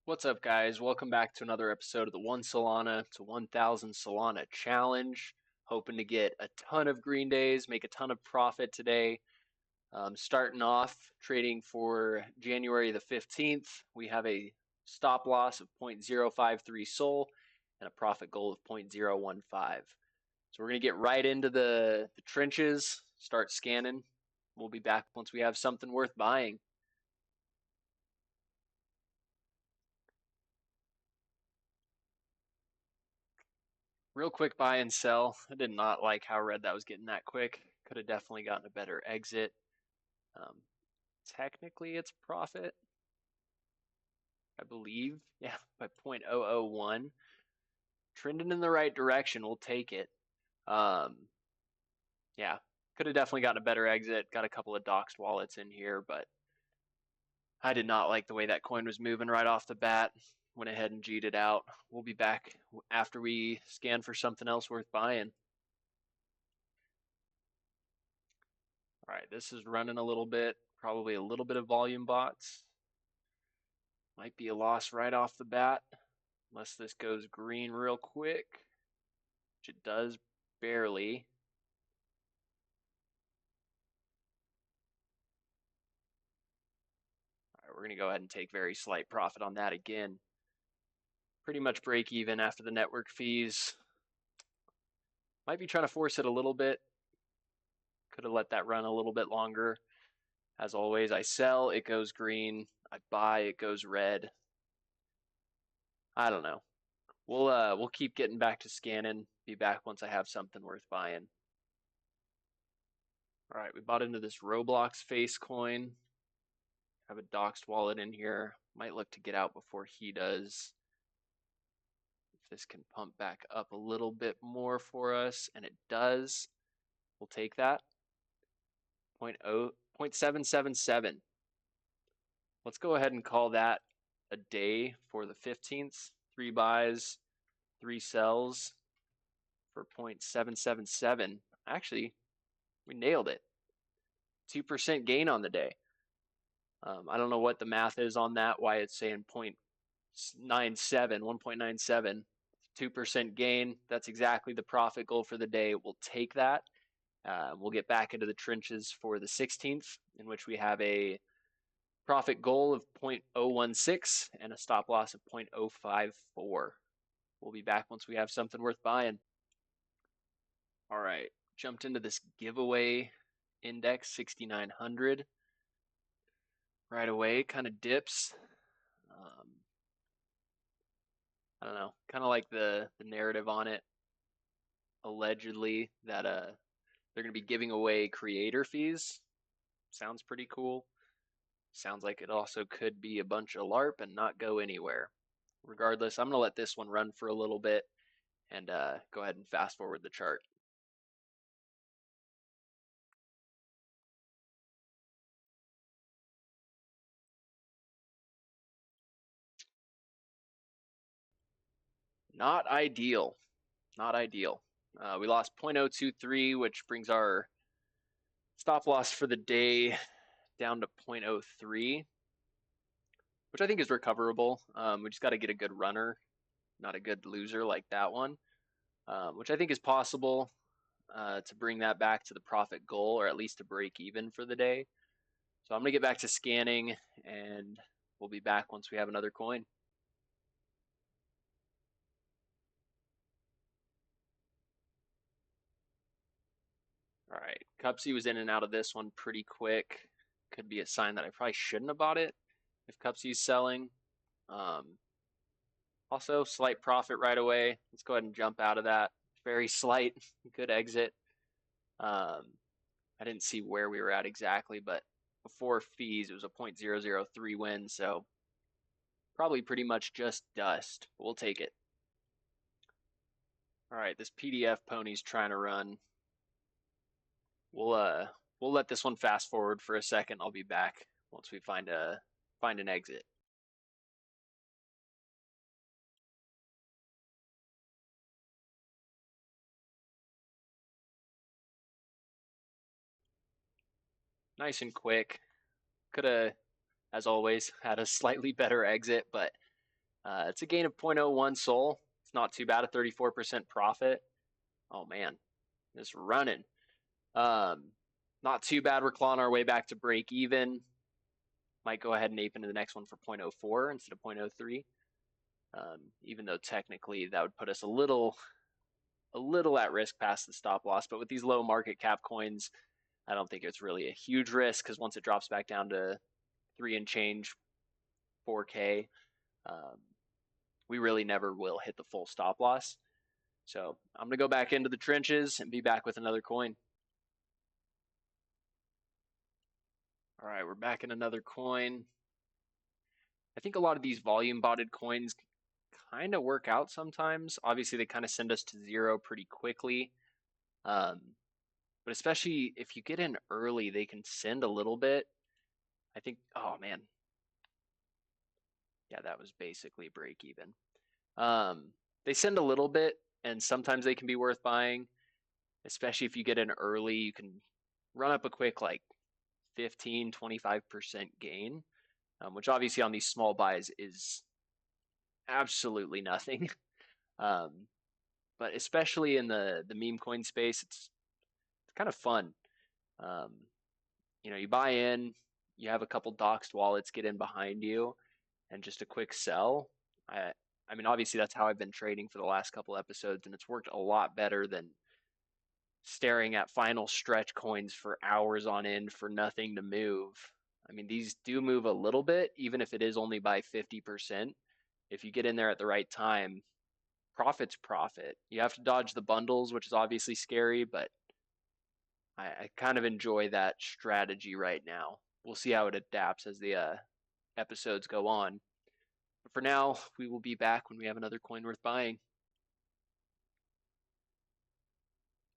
What's up, guys? Welcome back to another episode of the 1 Solana to 1000 Solana Challenge. Hoping to get a ton of green days, make a ton of profit today. Starting off trading for January the 15th, we have a stop loss of 0.053 SOL and a profit goal of 0.015. So we're going to get right into the trenches, start scanning. We'll be back once we have something worth buying. Real quick buy and sell. I did not like how red that was getting that quick. Could have definitely gotten a better exit. Um, Technically, it's profit, I believe. Yeah, by 0.001. Trending in the right direction. We'll take it. Yeah, could have definitely gotten a better exit. Got a couple of doxed wallets in here, but I did not like the way that coin was moving right off the bat. Went ahead and G'd it out. We'll be back after we scan for something else worth buying. All right, this is running a little bit, probably a little bit of volume bots. Might be a loss right off the bat, unless this goes green real quick, which it does barely. All right, we're going to go ahead and take very slight profit on that again. Pretty much break even after the network fees. Might be trying to force it a little bit. Could have let that run a little bit longer. As always, I sell, it goes green. I buy, it goes red. I don't know. We'll keep getting back to scanning. Be back once I have something worth buying. All right, we bought into this Roblox face coin. Have a doxed wallet in here. Might look to get out before he does. If this can pump back up a little bit more for us, and it does, we'll take that. 0.777. Let's go ahead and call that a day for the 15th. 3 buys, 3 sells for 0.777. Actually, we nailed it. 2% gain on the day. I don't know what the math is on that, why it's saying 0.97, 1.97, 2% gain. That's exactly the profit goal for the day. We'll take that. We'll get back into the trenches for the 16th, in which we have a profit goal of 0.016 and a stop loss of 0.054. We'll be back once we have something worth buying. All right, jumped into this giveaway index 6900 right away, kind of dips. I don't know, kind of like the narrative on it, allegedly that they're going to be giving away creator fees. Sounds pretty cool. Sounds like it also could be a bunch of LARP and not go anywhere. Regardless, I'm going to let this one run for a little bit and go ahead and fast forward the chart. Not ideal. Not ideal. We lost 0.023, which brings our stop loss for the day down to 0.03, which I think is recoverable. We just got to get a good runner, not a good loser like that one, which I think is possible to bring that back to the profit goal, or at least to break even for the day. So I'm going to get back to scanning, and we'll be back once we have another coin. All right, Cupsy was in and out of this one pretty quick. Could be a sign that I probably shouldn't have bought it if Cupsy's selling. Also, slight profit right away. Let's go ahead and jump out of that. Very slight, good exit. I didn't see where we were at exactly, but before fees, it was a 0.003 win, so probably pretty much just dust, but we'll take it. All right, this PDF pony's trying to run. We'll let this one fast forward for a second. I'll be back once we find an exit. Nice and quick. Could have, as always, had a slightly better exit, but It's a gain of 0.01 SOL. It's not too bad, a 34% profit. Oh man, just running. Um, Not too bad. We're clawing our way back to break even. Might go ahead and ape into the next one for 0.04 instead of 0.03. Even though technically that would put us a little at risk past the stop loss. But with these low market cap coins, I don't think it's really a huge risk because once it drops back down to 3 and change, 4K, we really never will hit the full stop loss. So I'm going to go back into the trenches and be back with another coin. All right, we're back in another coin. I think a lot of these volume botted coins kind of work out sometimes. Obviously, they kind of send us to zero pretty quickly. But especially if you get in early, they can send a little bit. I think, oh man. Yeah, that was basically break even. They send a little bit, and sometimes they can be worth buying, especially if you get in early. You can run up a quick like 15, 25% gain, which obviously on these small buys is absolutely nothing. But especially in the meme coin space, it's kind of fun. Um, you buy in, you have a couple doxed wallets get in behind you, and just a quick sell. I mean, obviously that's how I've been trading for the last couple episodes, and it's worked a lot better than staring at final stretch coins for hours on end for nothing to move. I mean, these do move a little bit, even if it is only by 50%. If you get in there at the right time, profit's profit. You have to dodge the bundles, which is obviously scary, but I kind of enjoy that strategy right now. We'll see how it adapts as the episodes go on. But for now, we will be back when we have another coin worth buying.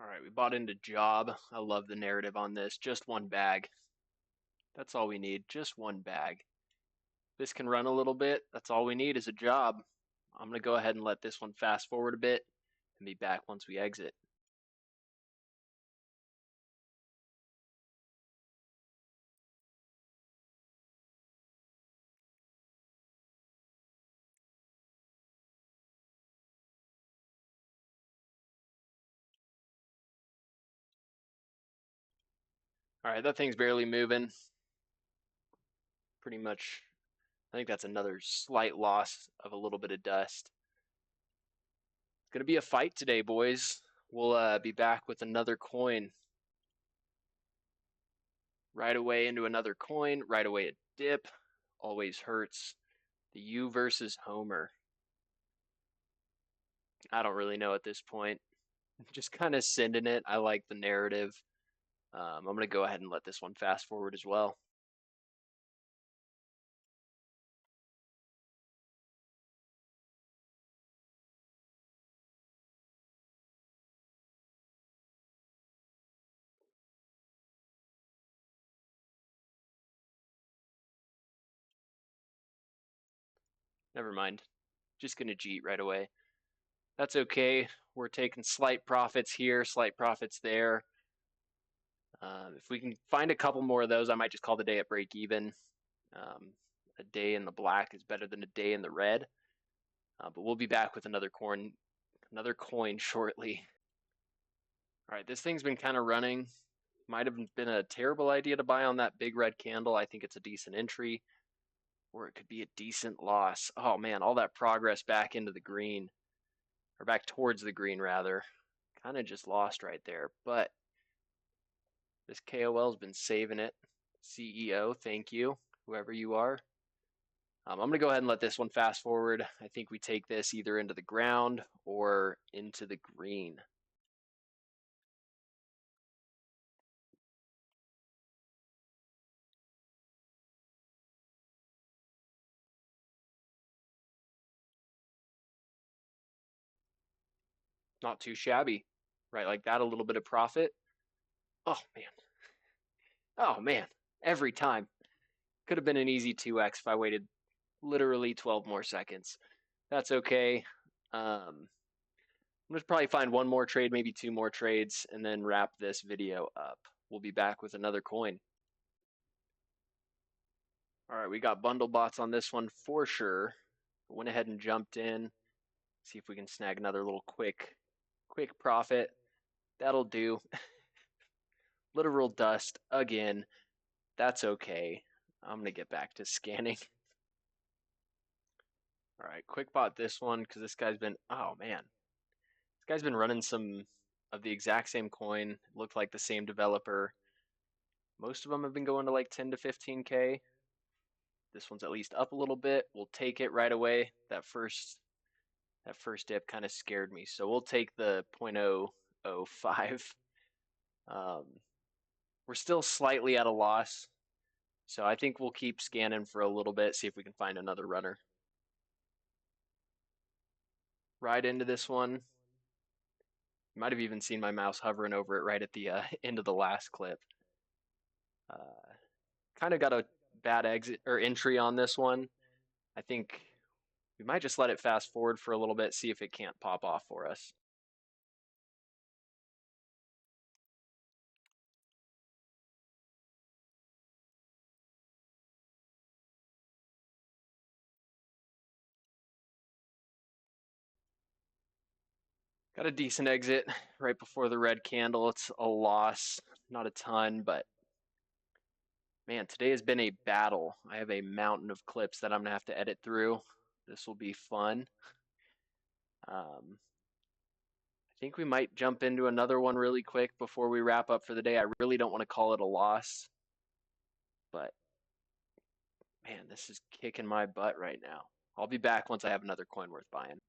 All right, we bought into Job. I love the narrative on this. Just one bag. That's all we need. Just one bag. This can run a little bit. That's all we need is a job. I'm going to go ahead and let this one fast forward a bit and be back once we exit. All right, that thing's barely moving. Pretty much, I think that's another slight loss of a little bit of dust. It's going to be a fight today, boys. We'll be back with another coin. Right away into another coin, right away a dip. Always hurts. The U versus Homer. I don't really know at this point. Just kind of sending it. I like the narrative. I'm going to go ahead and let this one fast forward as well. Never mind. Just going to cheat right away. That's okay. We're taking slight profits here, slight profits there. If we can find a couple more of those, I might just call the day at break even. A day in the black is better than a day in the red. But we'll be back with another coin shortly. All right, this thing's been kind of running. Might have been a terrible idea to buy on that big red candle. I think it's a decent entry, or it could be a decent loss. Oh man, all that progress back into the green, or back towards the green rather. Kind of just lost right there, but this KOL's been saving it. CEO, thank you, whoever you are. I'm going to go ahead and let this one fast forward. I think we take this either into the ground or into the green. Not too shabby, right? Like that, a little bit of profit. Oh man. Oh man. Every time. Could have been an easy 2x if I waited literally 12 more seconds. That's okay. I'm going to probably find one more trade, maybe two more trades, and then wrap this video up. We'll be back with another coin. All right, we got bundle bots on this one for sure. Went ahead and jumped in. See if we can snag another little quick profit. That'll do. Literal dust again. That's okay. I'm going to get back to scanning. All right, quick bought this one because this guy's been, oh man, this guy's been running some of the exact same coin. Looked like the same developer. Most of them have been going to like 10 to 15K. This one's at least up a little bit. We'll take it right away. That first dip kind of scared me, so we'll take the 0.005. We're still slightly at a loss, so I think we'll keep scanning for a little bit, see if we can find another runner. Right into this one. You might have even seen my mouse hovering over it right at the end of the last clip. Kind of got a bad exit or entry on this one. I think we might just let it fast forward for a little bit, see if it can't pop off for us. Got a decent exit right before the red candle. It's a loss, not a ton, but man, today has been a battle. I have a mountain of clips that I'm gonna have to edit through. This will be fun. I think we might jump into another one really quick before we wrap up for the day. I really don't want to call it a loss, but man, this is kicking my butt right now. I'll be back once I have another coin worth buying.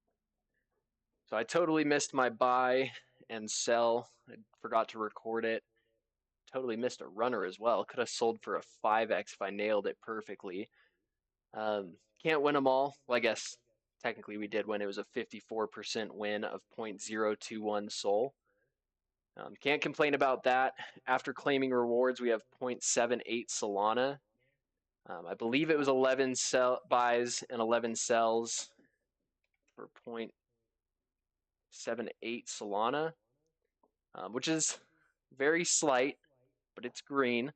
So I totally missed my buy and sell. I forgot to record it. Totally missed a runner as well. Could have sold for a 5x if I nailed it perfectly. Can't win them all. Well, I guess technically we did win. It was a 54% win of 0.021 SOL. Can't complain about that. After claiming rewards, we have 0.78 Solana. I believe it was 11 buys and 11 sells for 0.78 Solana, which is very slight, but it's green.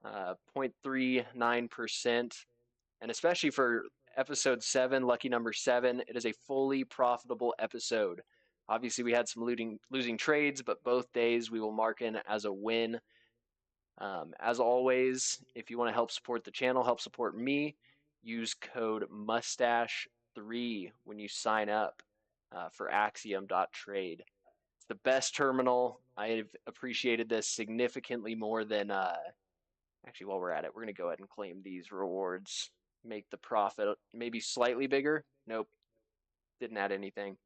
0.39%. And especially for episode 7, lucky number 7, it is a fully profitable episode. Obviously, we had some losing trades, but both days we will mark in as a win. As always, if you want to help support the channel, help support me, use code Mustache3 when you sign up for Axiom.trade. It's the best terminal. I've appreciated this significantly more than actually, while we're at it, we're going to go ahead and claim these rewards. Make the profit maybe slightly bigger. Nope, didn't add anything.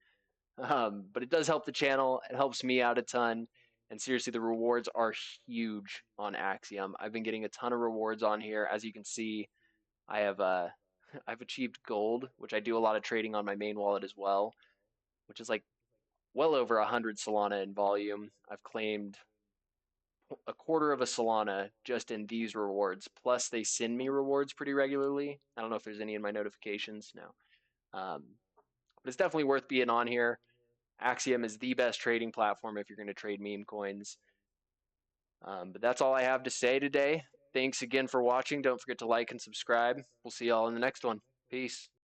But it does help the channel. It helps me out a ton. And seriously, the rewards are huge on Axiom. I've been getting a ton of rewards on here. As you can see, I have I've achieved gold, which I do a lot of trading on my main wallet as well, which is like well over 100 Solana in volume. I've claimed a quarter of a Solana just in these rewards. Plus, they send me rewards pretty regularly. I don't know if there's any in my notifications now. But it's definitely worth being on here. Axiom is the best trading platform if you're going to trade meme coins. But that's all I have to say today. Thanks again for watching. Don't forget to like and subscribe. We'll see y'all in the next one. Peace.